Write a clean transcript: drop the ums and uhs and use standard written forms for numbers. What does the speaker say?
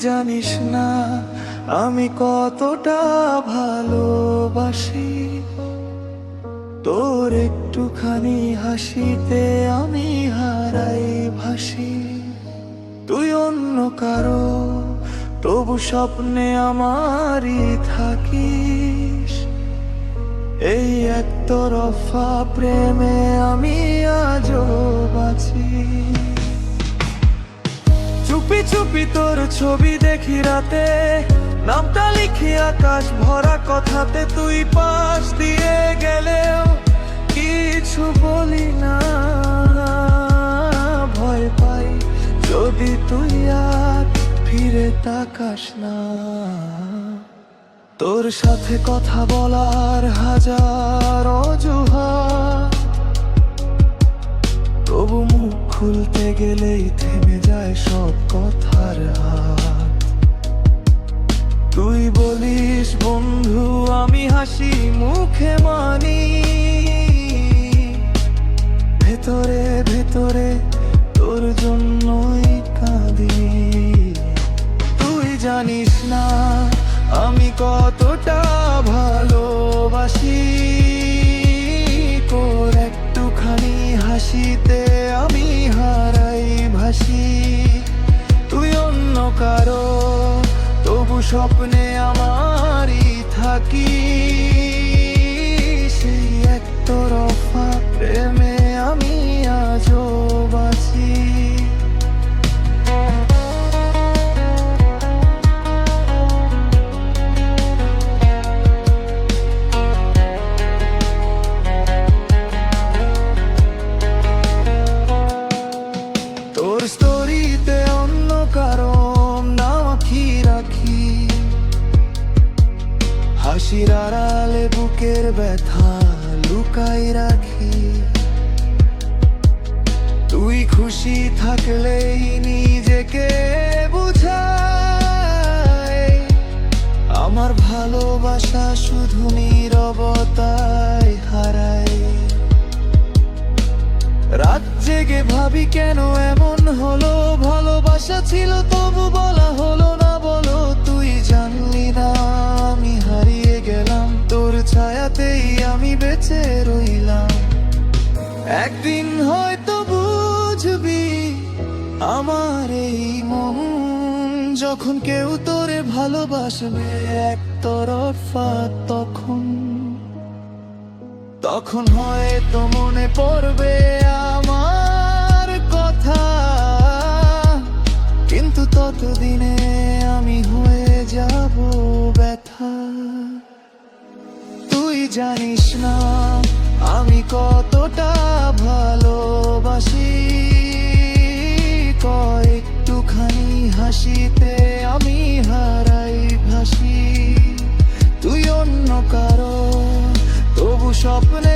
জানিস না আমি কতটা ভালোবাসি, তোর একটুখানি হাসিতে আমি হারাই ভাসি। তুই অন্য কারো তবু স্বপ্নে আমারই থাকিস, এই একতরফা প্রেমে আমি আজও বাঁচি। চুপি চুপি তোর ছবি দেখি রাতে, নামটা লিখি আকাশ ভরা কথাতে, তুই পাশ দিয়ে গেলেও কিছু বলি না। ভয় পাই যদি তুই আর ফিরে তাকাস না। তোর সাথে কথা বলার হাজার অজুহাত, তবু মুখ খুলতে গেলেই থেমে যায় সব কথার হাত। তুই বলিস বন্ধু আমি হাসি মুখে মানি, ভেতরে ভেতরে তোর জন্যই কাঁদি। তুই জানিস না আমি কতটা ভালোবাসি, তোর একটুখানি হাসিতে আমি হারাই ভাসি। তুই অন্য কারো তবু স্বপ্নে আমারই থাকি, সেই একতরফা প্রেমে আমি আজও বাঁচি। তোর স্টোরিতে অন্য কারো নাম আঁকি রাখি, হাসির আড়ালে বুকের ব্যথা লুকাই রাখি। তুই খুশি থাকলেই নিজেকে বুঝাই, আমার ভালোবাসা শুধু নীরবতায় হারায়। রাত জেগে ভাবি কেন এমন হলো, ভালোবাসা ছিল তবু বলা হলো না। বলো তুই জানলি না আমি হারিয়ে গেলাম, তোর ছায়াতেই আমি বেঁচে রইলাম। একদিন হয়তো বুঝবি আমার এই মন, যখন কেউ তোরে ভালোবাসবে একতরফা, তখন হয়তো মনে পড়বে আমার কথা। কিন্তু ততদিনে আমি হয়ে যাব ব্যথা। তুই জানিস না আমি কতটা ভালোবাসি, কয়েকটুখানি হাসিতে আমি হারাই ভাসি। তুই অন্য কারো তবু স্বপ্নে